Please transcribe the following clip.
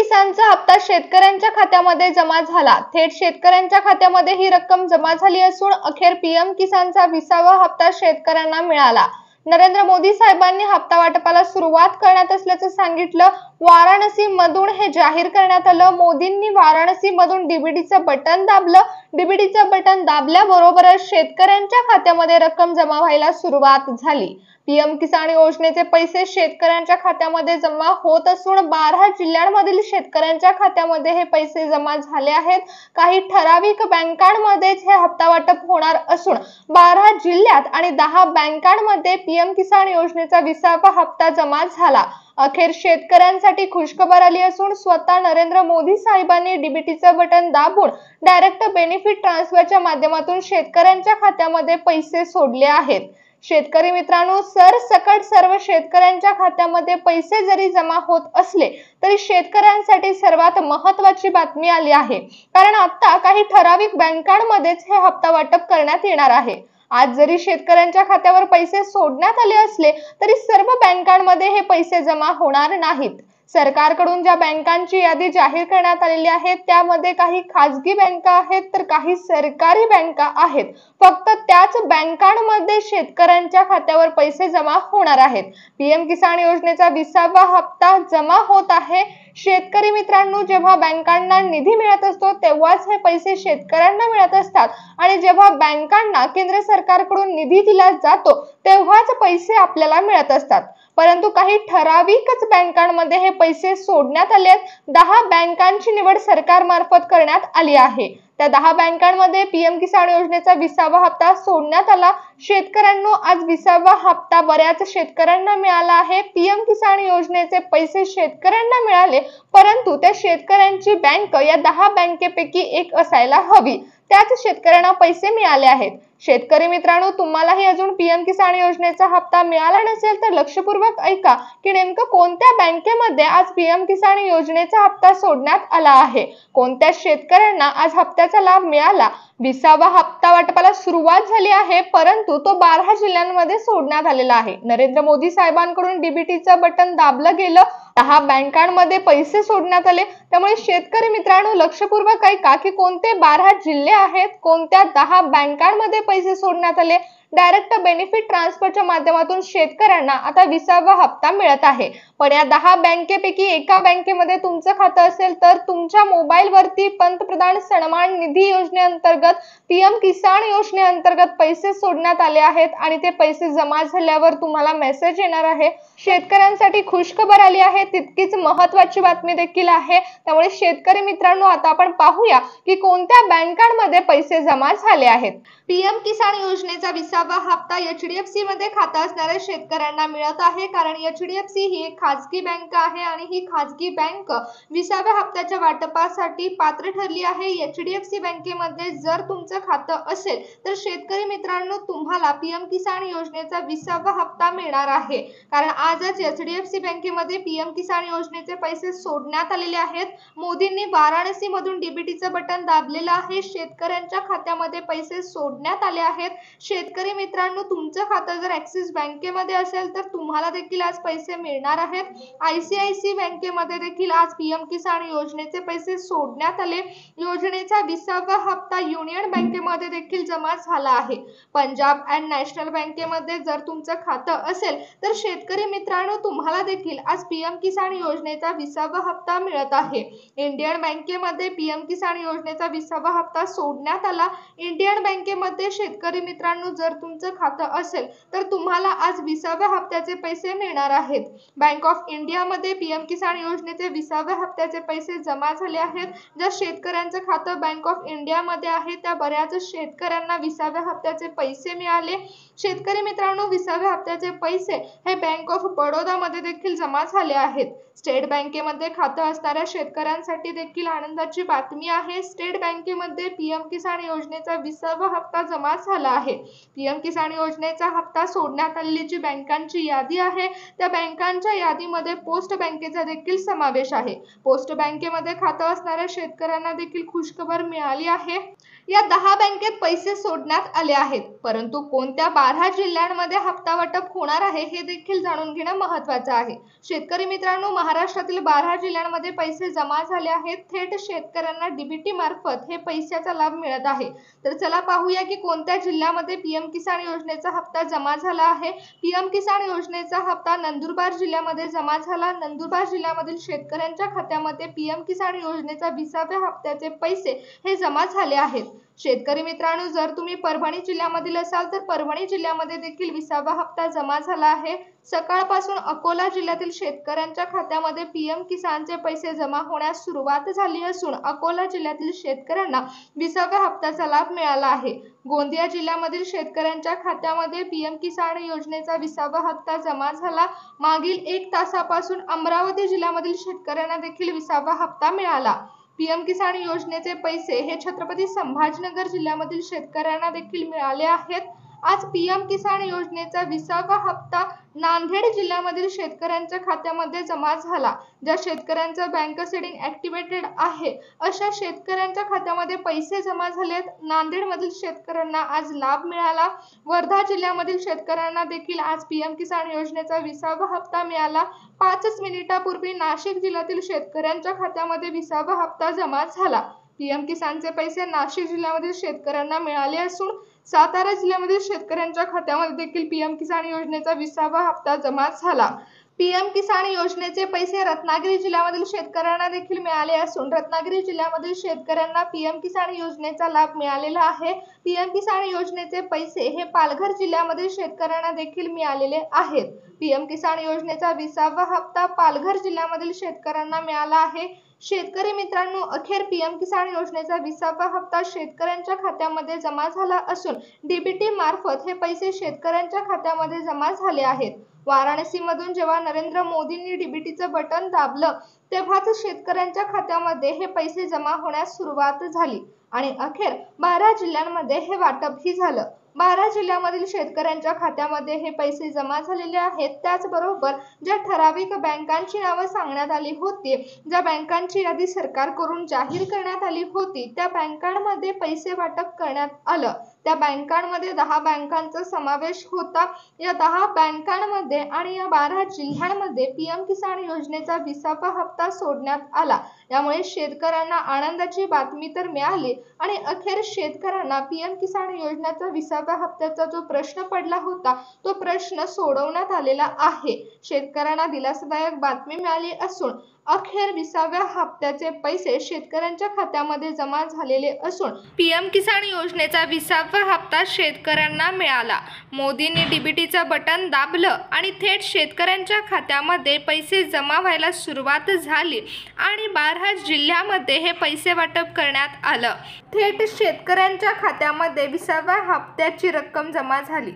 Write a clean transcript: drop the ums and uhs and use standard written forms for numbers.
किसानचा हप्ता शेतकऱ्यांच्या खात्यामध्ये जमा झाला। थेट शेतकऱ्यांच्या खात्यामध्ये ही रक्कम जमा झाली असून अखेर पीएम किसानचा 20वा हप्ता शेतकऱ्यांना मिळाला। नरेंद्र मोदी साहेबांनी हप्ता वाटपाला सुरुवात करण्यात असल्याचं सांगितलं। वाराणसी मधून हे जाहीर करण्यात आलं। मोदींनी वाराणसी मधून डीबीटीचं बटन दाबलं। डीबीटीचं बटन दाबल्याबरोबरच शेतकऱ्यांच्या खात्यामध्ये रक्कम जमा व्हायला सुरुवात झाली। पीएम किसान योजनेचे पैसे शेतकऱ्यांच्या खात्यामध्ये जमा होत असून 12 जिल्ह्यांमधील शेतकऱ्यांच्या खात्यामध्ये हे पैसे जमा झाले आहेत। काही ठराविक बँकांमध्येच हे हप्ता वाटप होणार असून 12 जिल्ह्यात आणि 10 बँकांमध्ये पीएम किसान योजनेचा 20वा हप्ता जमा झाला। अखेर शेतकऱ्यांसाठी खुशखबर आली असून स्वतः नरेंद्र मोदी साहेबांनी डीबीटीचं बटन दाबून डायरेक्ट बेनिफिट ट्रान्सफरच्या माध्यमातून शेतकऱ्यांच्या खात्यामध्ये पैसे सोडले आहेत। शेतकरी मित्रांनो, सरसकट सर्व शेतकऱ्यांच्या खात्यामध्ये पैसे जरी जमा होत असले तरी शेतकऱ्यांसाठी सर्वात महत्त्वाची बातमी आली आहे, कारण आता काही ठराविक बँकांमध्येच हे हप्ता वाटप करण्यात येणार आहे। आज जरी शेतकऱ्यांच्या खात्यावर पैसे सोडण्यात आले असले तरी सर्व बँकांमध्ये हे पैसे जमा होणार नाहीत। सरकारकडून ज्या बँकांची यादी जाहीर करण्यात आलेली आहे त्यामध्ये काही खासगी बँका आहेत तर काही सरकारी बँका आहेत। फक्त त्याच बँकांमध्ये शेतकऱ्यांच्या खात्यावर पैसे जमा होणार आहेत। पीएम किसान योजनेचा 20वा हप्ता जमा होत आहे। शेतकरी मित्रांनो, जेव्हा बँकांना निधी मिळत असतो तेव्हाच हे पैसे शेतकऱ्यांना मिळत असतात आणि जेव्हा बँकांना केंद्र सरकारकडून निधी दिला जातो तेव्हाच पैसे आपल्याला मिळत असतात। परंतु काही ठराविकच बँकांमध्ये हे पैसे सोडण्यात आले आहेत। 10 बँकांची निवड सरकारमार्फत करण्यात आली आहे। त्या 10 बँकांमध्ये पीएम किसान योजनेचा 20वा हप्ता सोडण्यात आला। शेतकऱ्यांनो, आज 20वा हप्ता बऱ्याच शेतकऱ्यांना मिळाला आहे। पीएम किसान योजनेचे पैसे शेतकऱ्यांना मिळाले, परंतु त्या शेतकऱ्यांची बँक या 10 बँकेपैकी एक असायला हवी, त्याच शेतकऱ्यांना पैसे मिळाले आहेत। शेतकरी मित्रांनो, तुम्हालाही अजून पीएम किसान योजनेचा हप्ता मिळाला नसेल तर लक्षपूर्वक ऐका की नेमकं कोणत्या बँकेमध्ये आज पीएम किसान योजनेचा हप्ता सोडण्यात आला आहे, कोणत्या शेतकऱ्यांना आज हप्त्याचा लाभ मिळाला। 20वा हप्ता वाटपाला सुरुवात झाली आहे, परंतु तो 12 जिल्ह्यांमध्ये सोडण्यात आलेला आहे। नरेंद्र मोदी साहेबांकडून डीबीटीचं बटन दाबलं गेलं, 10 बँकांमध्ये पैसे सोडण्यात आले। त्यामुळे शेतकरी मित्रांनो, लक्षपूर्वक ऐका की कोणते 12 जिल्हे आहेत, कोणत्या 10 बँकांमध्ये पैसे सोडण्यात आले। डायरेक्ट बेनिफिट ट्रान्सफरच्या माध्यमातून शेतकऱ्यांना आता 20वा हप्ता मिळत आहे। पण या 10 बँकेपैकी एका बँकेमध्ये तुमचं खातं असेल तर तुमच्या मोबाईलवरती पंतप्रधान सन्मान निधी योजनेअंतर्गत पीएम किसान योजनेअंतर्गत पैसे सोडण्यात आले आहेत आणि ते पैसे जमा झाल्यावर तुम्हाला मेसेज येणार आहे। शेतकऱ्यांसाठी खुशखबर आली आहे, तितकीच महत्त्वाची बातमी देखील आहे। त्यामुळे शेतकरी मित्रांनो, आता आपण पाहूया की कोणत्या बँकांमध्ये पैसे जमा झाले आहेत। पीएम किसान योजनेचा 20वा हप्ता एचडीएफसी मध्ये खातं असणाऱ्या शेतकऱ्यांना मिळत आहे, कारण एचडीएफसी ही एक खासगी बँक आहे आणि ही खासगी बँक 20व्या हप्त्याच्या वाटपासाठी पात्र ठरली आहे। एचडीएफसी बँकेमध्ये जर तुमचं खातं असेल तर शेतकरी मित्रांनो, तुम्हाला पीएम किसान योजनेचा 20वा हप्ता मिळणार आहे, कारण आजच एचडीएफसी बँकेमध्ये पीएम किसान योजनेचे पैसे सोडण्यात आलेले आहेत। मोदींनी वाराणसी मधून डीबीटीचं बटन दाबलेलं आहे। शेतकऱ्यांच्या खात्यामध्ये पैसे सोडण्यात आले आहेत। शेतकरी मित्रांनो, तुमचं खातं जर ऍक्सिस बँकेमध्ये असेल तर तुम्हाला देखील आज पैसे मिळणार आहेत। आयसीआयसीआय बँकेमध्ये देखील आज पीएम किसान योजनेचे पैसे सोडण्यात आले। योजनेचा 20वा हप्ता युनियन बँकेमध्ये देखील जमा झाला आहे। पंजाब अँड नॅशनल बँकेमध्ये जर तुमचं खातं असेल तर शेतकरी मित्रांनो, तुम्हाला देखील आज पीएम किसान योजनेचा 20वा हप्ता मिळत आहे। इंडियन बँकेमध्ये पीएम किसान योजनेचा 20वा हप्ता सोडण्यात आला। इंडियन बँकेमध्ये शेतकरी मित्रांनो, जर तुमचं खातं असेल तर तुम्हाला आज 20व्या हप्त्याचे पैसे मिळणार आहेत। बँक ऑफ इंडियामध्ये पीएम किसान योजनेचे 20व्या हप्त्याचे पैसे जमा झाले आहेत। ज्या शेतकऱ्यांचं खातं बँक ऑफ इंडियामध्ये आहे त्या बऱ्याच शेतकऱ्यांना 20व्या हप्त्याचे पैसे मिळाले। शेतकरी मित्रांनो, 20व्या हप्त्याचे पैसे हे बँक ऑफ बडोदा मध्ये देखील जमा झाले आहेत। स्टेट बँकेमध्ये खातं असणाऱ्या शेतकऱ्यांसाठी देखील आनंदाची बातमी आहे। स्टेट बँकेमध्ये पीएम किसान योजनेचा 20वा हप्ता जमा झाला आहे। पीएम किसान योजनेचा हप्ता सोडण्यात आलेली जी बँकांची यादी आहे त्या बँकांच्या यादीमध्ये पोस्ट बँकेचा देखील समावेश आहे। पोस्ट बँकेमध्ये खातं असणाऱ्या शेतकऱ्यांना देखील खुशखबर मिळाली आहे। या 10 बँकेत पैसे सोडण्यात आले आहेत, परंतु कोणत्या 12 जिल्ह्यांमध्ये हप्ता वाटप होणार आहे हे देखील जाणून घेणं महत्त्वाचं आहे। शेतकरी मित्रांनो, महाराष्ट्रातील 12 जिल्ह्यांमध्ये पैसे जमा झाले आहेत। थेट शेतकऱ्यांना डीबीटी मार्फत हे पैशाचा लाभ मिळत आहे। तर चला पाहूया की कोणत्या जिल्ह्यामध्ये पीएम किसान योजनेचा हप्ता जमा झाला आहे। पीएम किसान योजनेचा हप्ता नंदुरबार जिल्ह्यामध्ये जमा झाला। नंदुरबार जिल्ह्यामधील शेतकऱ्यांच्या खात्यामध्ये पीएम किसान योजनेचा 20व्या हप्त्याचे पैसे हे जमा झाले आहेत। शेतकरी मित्रांनो, जर तुम्ही परभणी जिल्ह्यामधील असाल तर परभणी जिल्ह्यामध्ये देखील 20वा हप्ता जमा झाला आहे। सकाळपासून अकोला जिल्ह्यातील शेतकऱ्यांच्या खात्यामध्ये पीएम किसानचे पैसे जमा होण्यास सुरुवात झाली असून अकोला जिल्ह्यातील शेतकऱ्यांना 20व्या हप्त्याचा लाभ मिळाला आहे। गोंदिया जिल्ह्यामधील शेतकऱ्यांच्या खात्यामध्ये पीएम किसान योजनेचा 20वा हप्ता जमा झाला। मागील 1 तासापासून अमरावती जिल्ह्यामधील शेतकऱ्यांना देखील 20वा हप्ता मिळाला। पीएम किसान योजनेचे पैसे हे छत्रपती संभाजीनगर जिल्ह्यामधील शेतकऱ्यांना देखील मिळाले आहेत। आज पीएम किसान योजनेचा 20वा हप्ता नांदेड जिल्ह्यामधील शेतकऱ्यांच्या खात्यामध्ये जमा झाला। ज्या शेतकऱ्यांचं बँक सेटिंग ऍक्टिव्हेटेड आहे अशा शेतकऱ्यांच्या खात्यामध्ये पैसे जमा झालेत। नांदेडमधील शेतकऱ्यांना आज लाभ मिळाला। वर्धा जिल्ह्यामधील शेतकऱ्यांना देखील आज पीएम किसान योजनेचा 20वा हप्ता मिळाला। 5 मिनिटांपूर्वी नाशिक जिल्ह्यातील शेतकऱ्यांच्या खात्यामध्ये 20वा हप्ता जमा झाला। पीएम किसानचे पैसे नाशिक जिल्ह्यामधील शेतकऱ्यांना मिळाले असून सातारा जिल्ह्यामधील शेतकऱ्यांच्या खात्यामध्ये देखील पीएम किसान योजनेचा 20वा हप्ता जमा झाला। पीएम किसान योजनेचे पैसे रत्नागिरी जिल्ह्यामधील शेतकऱ्यांना देखील मिळाले असून रत्नागिरी जिल्ह्यामधील शेतकऱ्यांना पीएम किसान योजनेचा लाभ मिळालेला आहे। पीएम किसान योजनेचे पैसे हे पालघर जिल्ह्यामधील शेतकऱ्यांना देखील मिळालेले आहेत। पीएम किसान योजनेचा 20वा हप्ता पालघर जिल्ह्यामधील शेतकऱ्यांना मिळाला आहे। शेतकरी मित्रांनो, अखेर पीएम किसान योजनेचा 20वा हप्ता शेतकऱ्यांच्या खात्यामध्ये जमा झाला असून डीबीटी मार्फत हे पैसे शेतकऱ्यांच्या खात्यामध्ये जमा झाले आहेत। वाराणसीमधून जेव्हा नरेंद्र मोदींनी डीबीटीचं बटन दाबलं तेव्हाच शेतकऱ्यांच्या खात्यामध्ये हे पैसे जमा होण्यास सुरुवात झाली आणि अखेर 12 जिल्ह्यांमध्ये हे वाटपही झालं। 12 जिल्ह्यामधील शेतकऱ्यांच्या खात्यामध्ये हे पैसे जमा झालेले आहेत। त्याचबरोबर ज्या ठराविक बँकांची नावं सांगण्यात आली होती, ज्या बँकांची यादी सरकारकडून जाहीर करण्यात आली होती, त्या बँकांमध्ये पैसे वाटप करण्यात आलं। त्या बँकांमध्ये 10 बँकांचा समावेश होता। या 10 बँकांमध्ये आणि या 12 जिल्ह्यांमध्ये पीएम किसान योजनेचा 20वा हप्ता सोडण्यात आला। यामुळे शेतकऱ्यांना आनंदाची बातमी तर मिळाली आणि अखेर शेतकऱ्यांना पीएम किसान योजनेचा 20व्या हप्त्याचा जो प्रश्न पडला होता तो प्रश्न सोडवण्यात आलेला आहे। शेतकऱ्यांना दिलासादायक बातमी मिळाली असून अखेर 20व्या हप्त्याचे पैसे शेतकऱ्यांच्या खात्यामध्ये जमा झालेले असून पीएम किसान योजनेचा 20वा हप्ता शेतकऱ्यांना मिळाला। मोदींनी डीबीटीचं बटन दाबलं आणि थेट शेतकऱ्यांच्या खात्यामध्ये पैसे जमा व्हायला सुरुवात झाली आणि 12 जिल्ह्यामध्ये हे पैसे वाटप करण्यात आलं। थेट शेतकऱ्यांच्या खात्यामध्ये 20व्या हप्त्याची रक्कम जमा झाली।